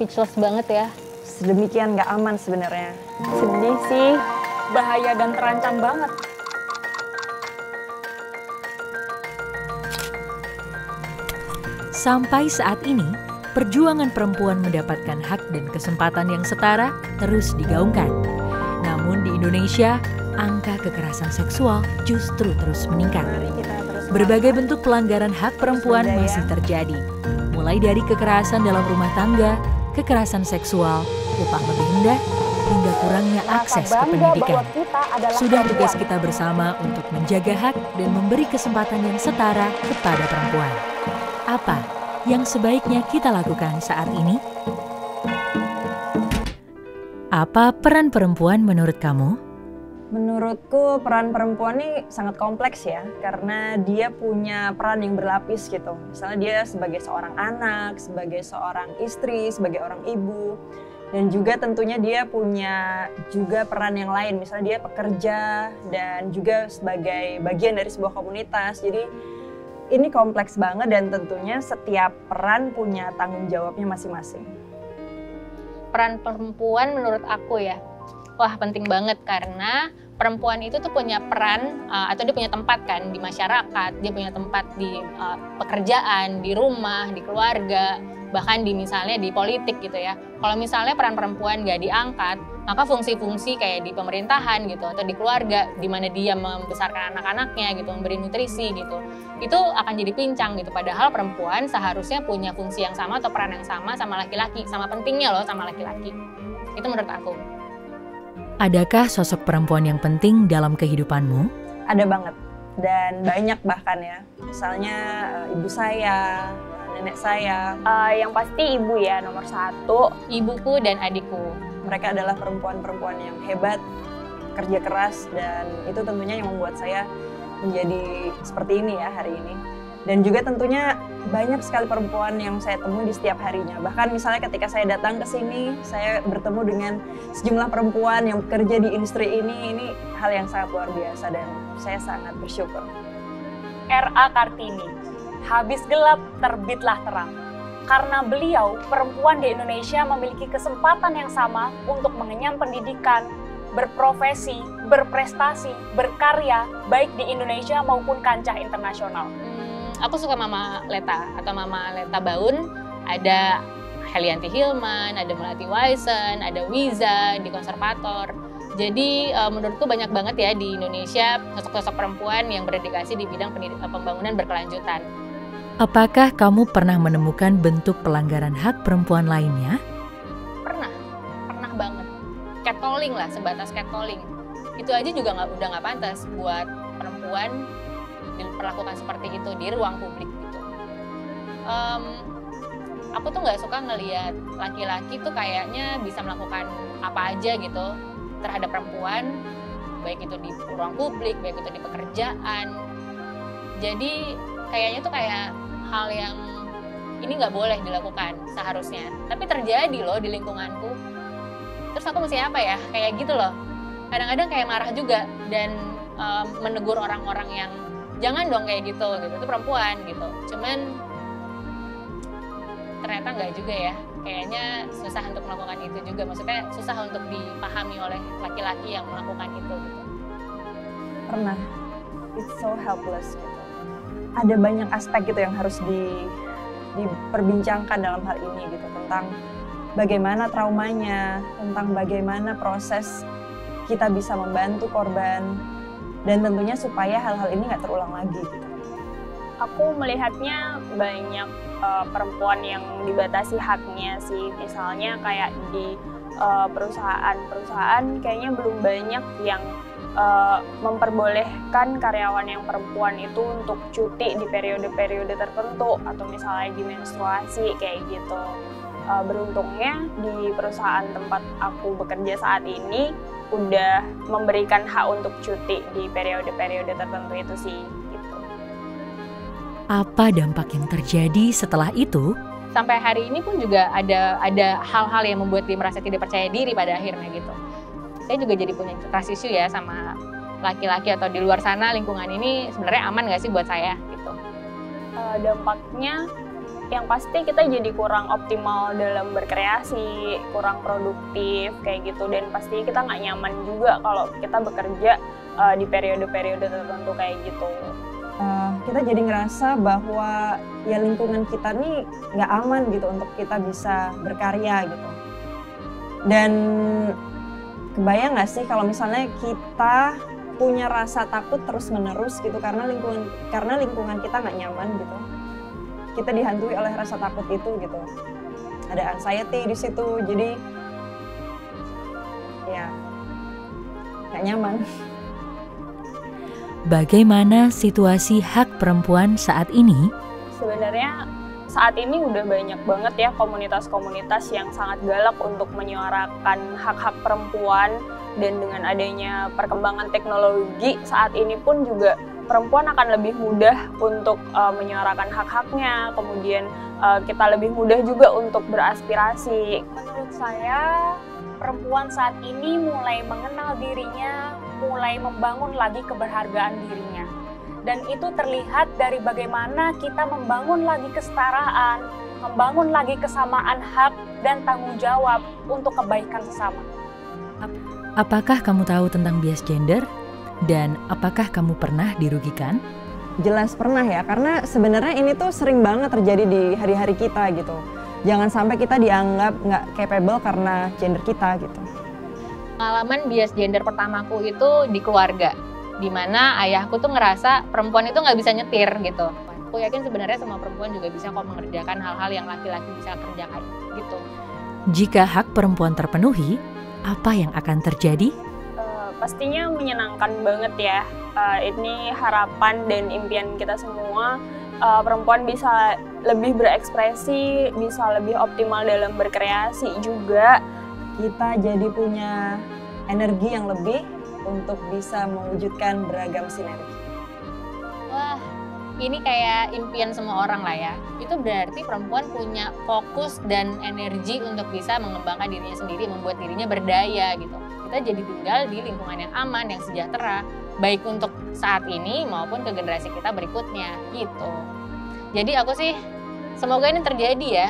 speechless banget ya. Sedemikian nggak aman sebenarnya. Sedih sih, bahaya dan terancam banget. Sampai saat ini, perjuangan perempuan mendapatkan hak dan kesempatan yang setara terus digaungkan. Namun di Indonesia, angka kekerasan seksual justru terus meningkat. Berbagai bentuk pelanggaran hak perempuan masih terjadi, mulai dari kekerasan dalam rumah tangga, kekerasan seksual, upah lebih rendah, hingga kurangnya akses ke pendidikan. Sudah tugas kita bersama untuk menjaga hak dan memberi kesempatan yang setara kepada perempuan. Apa yang sebaiknya kita lakukan saat ini? Apa peran perempuan menurut kamu? Menurutku peran perempuan ini sangat kompleks ya, karena dia punya peran yang berlapis gitu. Misalnya dia sebagai seorang anak, sebagai seorang istri, sebagai orang ibu, dan juga tentunya dia punya juga peran yang lain. Misalnya dia pekerja dan juga sebagai bagian dari sebuah komunitas. Jadi ini kompleks banget dan tentunya setiap peran punya tanggung jawabnya masing-masing. Peran perempuan menurut aku ya, wah penting banget karena perempuan itu tuh punya peran atau dia punya tempat kan di masyarakat, dia punya tempat di pekerjaan, di rumah, di keluarga, bahkan di misalnya di politik gitu ya. Kalau misalnya peran perempuan gak diangkat, maka fungsi-fungsi kayak di pemerintahan gitu atau di keluarga di mana dia membesarkan anak-anaknya gitu, memberi nutrisi gitu, itu akan jadi pincang gitu. Padahal perempuan seharusnya punya fungsi yang sama atau peran yang sama laki-laki, sama pentingnya loh sama laki-laki. Itu menurut aku. Adakah sosok perempuan yang penting dalam kehidupanmu? Ada banget dan banyak bahkan ya. Misalnya ibu saya, nenek saya. Yang pasti ibu ya nomor satu. Ibuku dan adikku. Mereka adalah perempuan-perempuan yang hebat, kerja keras, dan itu tentunya yang membuat saya menjadi seperti ini ya hari ini. Dan juga tentunya banyak sekali perempuan yang saya temui di setiap harinya. Bahkan misalnya ketika saya datang ke sini, saya bertemu dengan sejumlah perempuan yang bekerja di industri ini hal yang sangat luar biasa dan saya sangat bersyukur. R.A. Kartini, habis gelap terbitlah terang. Karena beliau, perempuan di Indonesia memiliki kesempatan yang sama untuk mengenyam pendidikan, berprofesi, berprestasi, berkarya, baik di Indonesia maupun kancah internasional. Aku suka Mama Leta atau Mama Leta Baun, ada Helianti Hilman, ada Melati Waisen, ada Wiza di Konservator. Jadi menurutku banyak banget ya di Indonesia sosok-sosok perempuan yang berdedikasi di bidang pembangunan berkelanjutan. Apakah kamu pernah menemukan bentuk pelanggaran hak perempuan lainnya? Pernah banget. Catcalling lah, sebatas catcalling. Itu aja juga udah nggak pantas buat perempuan diperlakukan seperti itu di ruang publik gitu. Aku tuh nggak suka ngelihat laki-laki tuh kayaknya bisa melakukan apa aja gitu terhadap perempuan, baik itu di ruang publik, baik itu di pekerjaan. Jadi kayaknya tuh kayak hal yang ini nggak boleh dilakukan seharusnya, tapi terjadi loh di lingkunganku. Terus aku mesti apa ya? Kayak gitu loh. Kadang-kadang kayak marah juga dan menegur orang-orang yang jangan dong kayak gitu, itu perempuan gitu. Cuman ternyata nggak juga ya, kayaknya susah untuk melakukan itu juga. Maksudnya susah untuk dipahami oleh laki-laki yang melakukan itu gitu. Pernah, it's so helpless gitu. Ada banyak aspek gitu yang harus diperbincangkan dalam hal ini gitu, tentang bagaimana traumanya, tentang bagaimana proses kita bisa membantu korban, dan tentunya supaya hal-hal ini nggak terulang lagi gitu. Aku melihatnya banyak perempuan yang dibatasi haknya sih, misalnya kayak di perusahaan kayaknya belum banyak yang memperbolehkan karyawan yang perempuan itu untuk cuti di periode-periode tertentu atau misalnya di menstruasi kayak gitu. Beruntungnya di perusahaan tempat aku bekerja saat ini udah memberikan hak untuk cuti di periode-periode tertentu itu sih gitu. Apa dampak yang terjadi setelah itu? Sampai hari ini pun juga ada hal-hal yang membuat dia merasa tidak percaya diri pada akhirnya gitu. Saya juga jadi punya trust issue ya sama laki-laki atau di luar sana, lingkungan ini sebenarnya aman nggak sih buat saya gitu. Dampaknya yang pasti kita jadi kurang optimal dalam berkreasi, kurang produktif kayak gitu, dan pasti kita nggak nyaman juga kalau kita bekerja di periode-periode tertentu kayak gitu. Kita jadi ngerasa bahwa ya lingkungan kita nih nggak aman gitu untuk kita bisa berkarya gitu. Dan kebayang nggak sih kalau misalnya kita punya rasa takut terus-menerus gitu karena lingkungan kita nggak nyaman gitu. Kita dihantui oleh rasa takut itu gitu. Ada anxiety di situ, jadi ya nggak nyaman. Bagaimana situasi hak perempuan saat ini? Sebenarnya saat ini udah banyak banget ya komunitas-komunitas yang sangat galak untuk menyuarakan hak-hak perempuan, dan dengan adanya perkembangan teknologi saat ini pun juga perempuan akan lebih mudah untuk menyuarakan hak-haknya, kemudian kita lebih mudah juga untuk beraspirasi. Menurut saya, perempuan saat ini mulai mengenal dirinya, mulai membangun lagi keberhargaan dirinya. Dan itu terlihat dari bagaimana kita membangun lagi kesetaraan, membangun lagi kesamaan hak dan tanggung jawab untuk kebaikan sesama. Apakah kamu tahu tentang bias gender? Dan apakah kamu pernah dirugikan? Jelas pernah ya, karena sebenarnya ini tuh sering banget terjadi di hari-hari kita gitu. Jangan sampai kita dianggap nggak capable karena gender kita gitu. Pengalaman bias gender pertamaku itu di keluarga, di mana ayahku tuh ngerasa perempuan itu nggak bisa nyetir gitu. Aku yakin sebenarnya semua perempuan juga bisa kok mengerjakan hal-hal yang laki-laki bisa kerjakan gitu. Jika hak perempuan terpenuhi, apa yang akan terjadi? Pastinya menyenangkan banget ya. Ini harapan dan impian kita semua. Perempuan bisa lebih berekspresi, bisa lebih optimal dalam berkreasi juga. Kita jadi punya energi yang lebih untuk bisa mewujudkan beragam sinergi. Wah, ini kayak impian semua orang lah ya. Itu berarti perempuan punya fokus dan energi untuk bisa mengembangkan dirinya sendiri, membuat dirinya berdaya gitu. Kita jadi tinggal di lingkungan yang aman, yang sejahtera, baik untuk saat ini maupun ke generasi kita berikutnya gitu. Jadi aku sih semoga ini terjadi ya.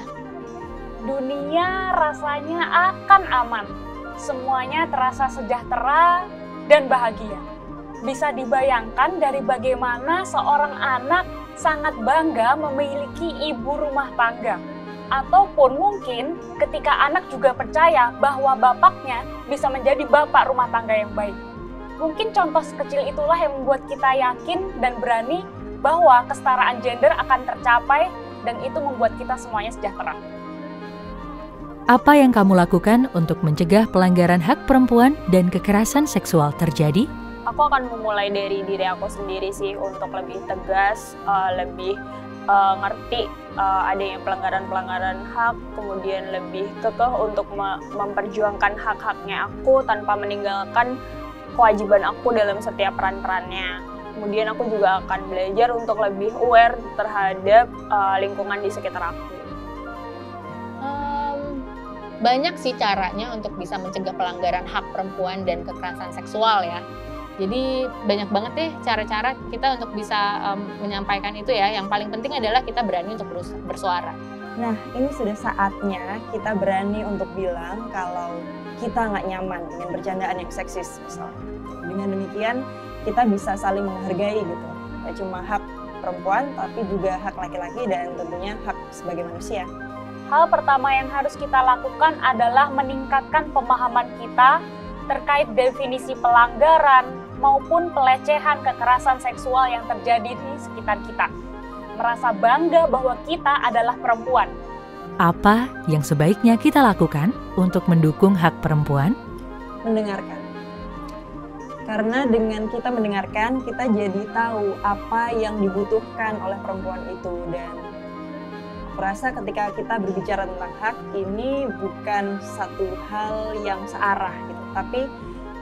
Dunia rasanya akan aman, semuanya terasa sejahtera dan bahagia. Bisa dibayangkan dari bagaimana seorang anak sangat bangga memiliki ibu rumah tangga. Ataupun mungkin ketika anak juga percaya bahwa bapaknya bisa menjadi bapak rumah tangga yang baik. Mungkin contoh sekecil itulah yang membuat kita yakin dan berani bahwa kesetaraan gender akan tercapai, dan itu membuat kita semuanya sejahtera. Apa yang kamu lakukan untuk mencegah pelanggaran hak perempuan dan kekerasan seksual terjadi? Aku akan memulai dari diri aku sendiri sih, untuk lebih tegas, lebih ngerti adanya pelanggaran-pelanggaran hak, kemudian lebih kekeh untuk memperjuangkan hak-haknya aku tanpa meninggalkan kewajiban aku dalam setiap peran-perannya. Kemudian aku juga akan belajar untuk lebih aware terhadap lingkungan di sekitar aku. Banyak sih caranya untuk bisa mencegah pelanggaran hak perempuan dan kekerasan seksual ya. Jadi banyak banget deh cara-cara kita untuk bisa menyampaikan itu ya. Yang paling penting adalah kita berani untuk bersuara. Nah, ini sudah saatnya kita berani untuk bilang kalau kita nggak nyaman dengan bercandaan yang seksis misalnya. Dengan demikian kita bisa saling menghargai gitu. Tidak cuma hak perempuan, tapi juga hak laki-laki dan tentunya hak sebagai manusia. Hal pertama yang harus kita lakukan adalah meningkatkan pemahaman kita terkait definisi pelanggaran maupun pelecehan kekerasan seksual yang terjadi di sekitar kita. Merasa bangga bahwa kita adalah perempuan. Apa yang sebaiknya kita lakukan untuk mendukung hak perempuan? Mendengarkan. Karena dengan kita mendengarkan, kita jadi tahu apa yang dibutuhkan oleh perempuan itu. Dan aku rasa ketika kita berbicara tentang hak, ini bukan satu hal yang searah gitu, tapi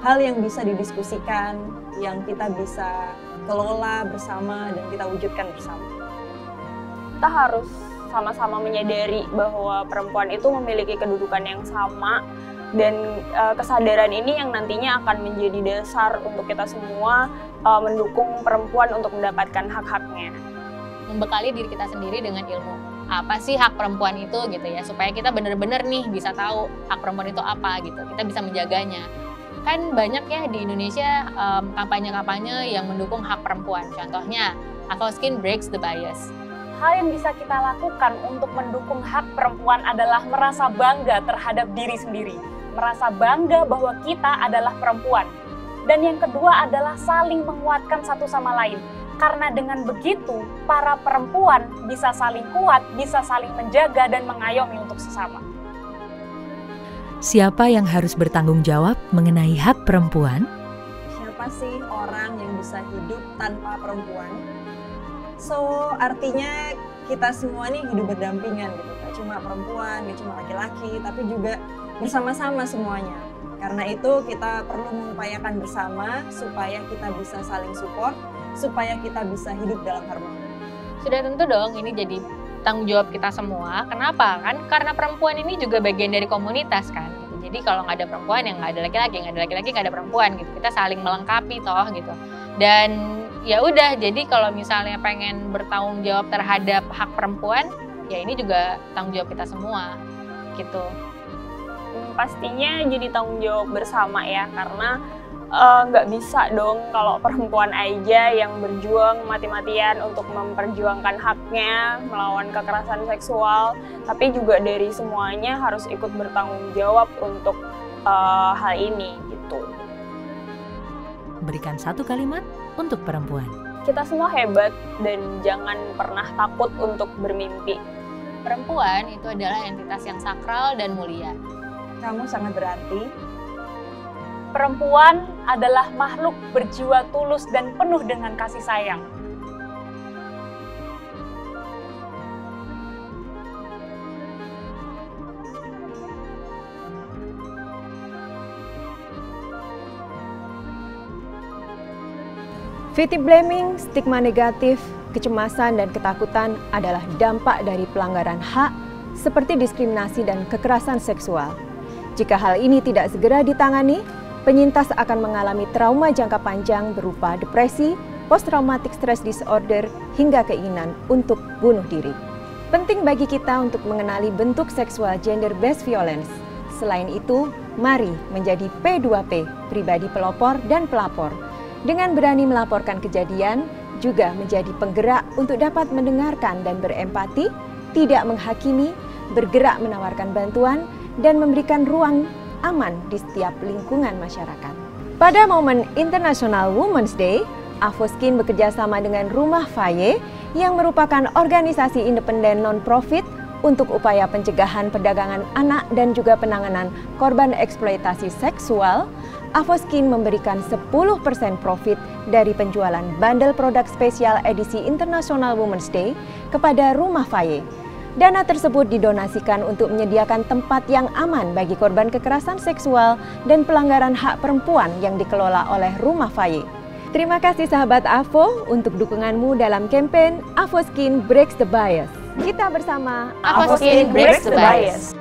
hal yang bisa didiskusikan, yang kita bisa kelola bersama dan kita wujudkan bersama. Kita harus sama-sama menyadari bahwa perempuan itu memiliki kedudukan yang sama, dan kesadaran ini yang nantinya akan menjadi dasar untuk kita semua mendukung perempuan untuk mendapatkan hak-haknya. Membekali diri kita sendiri dengan ilmu. apa sih hak perempuan itu gitu ya, supaya kita bener-bener nih bisa tahu hak perempuan itu apa gitu, kita bisa menjaganya. Kan banyak ya di Indonesia kampanye-kampanye yang mendukung hak perempuan, contohnya Avoskin Breaks the Bias. Hal yang bisa kita lakukan untuk mendukung hak perempuan adalah merasa bangga terhadap diri sendiri, merasa bangga bahwa kita adalah perempuan. Dan yang kedua adalah saling menguatkan satu sama lain. Karena dengan begitu, para perempuan bisa saling kuat, bisa saling menjaga dan mengayomi untuk sesama. Siapa yang harus bertanggung jawab mengenai hak perempuan? Siapa sih orang yang bisa hidup tanpa perempuan? So, artinya kita semua nih hidup berdampingan gitu. Gak cuma perempuan, gak cuma laki-laki, tapi juga bersama-sama semuanya. Karena itu kita perlu mengupayakan bersama supaya kita bisa saling support, supaya kita bisa hidup dalam harmoni. Sudah tentu dong ini jadi tanggung jawab kita semua. Kenapa? Kan karena perempuan ini juga bagian dari komunitas kan. Gitu. Jadi kalau nggak ada perempuan ya nggak ada laki-laki, nggak ada laki-laki nggak ada perempuan gitu. Kita saling melengkapi toh gitu. Dan ya udah, jadi kalau misalnya pengen bertanggung jawab terhadap hak perempuan, ya ini juga tanggung jawab kita semua gitu. Pastinya jadi tanggung jawab bersama ya, karena nggak bisa dong kalau perempuan aja yang berjuang mati-matian untuk memperjuangkan haknya melawan kekerasan seksual, tapi juga dari semuanya harus ikut bertanggung jawab untuk hal ini gitu. Berikan satu kalimat untuk perempuan. Kita semua hebat dan jangan pernah takut untuk bermimpi. Perempuan itu adalah entitas yang sakral dan mulia. Kamu sangat berarti. Perempuan adalah makhluk berjiwa tulus dan penuh dengan kasih sayang. Victim blaming, stigma negatif, kecemasan dan ketakutan adalah dampak dari pelanggaran hak seperti diskriminasi dan kekerasan seksual. Jika hal ini tidak segera ditangani, penyintas akan mengalami trauma jangka panjang berupa depresi, post-traumatic stress disorder, hingga keinginan untuk bunuh diri. Penting bagi kita untuk mengenali bentuk seksual gender-based violence. Selain itu, mari menjadi P2P, pribadi pelopor dan pelapor. Dengan berani melaporkan kejadian, juga menjadi penggerak untuk dapat mendengarkan dan berempati, tidak menghakimi, bergerak menawarkan bantuan, dan memberikan ruang aman di setiap lingkungan masyarakat. Pada momen International Women's Day, Avoskin bekerja sama dengan Rumah Faye yang merupakan organisasi independen non-profit untuk upaya pencegahan perdagangan anak dan juga penanganan korban eksploitasi seksual. Avoskin memberikan 10% profit dari penjualan bandel produk spesial edisi International Women's Day kepada Rumah Faye. Dana tersebut didonasikan untuk menyediakan tempat yang aman bagi korban kekerasan seksual dan pelanggaran hak perempuan yang dikelola oleh Rumah Faye. Terima kasih sahabat Avo untuk dukunganmu dalam kampanye Avoskin Breaks the Bias. Kita bersama Avoskin Breaks the Bias.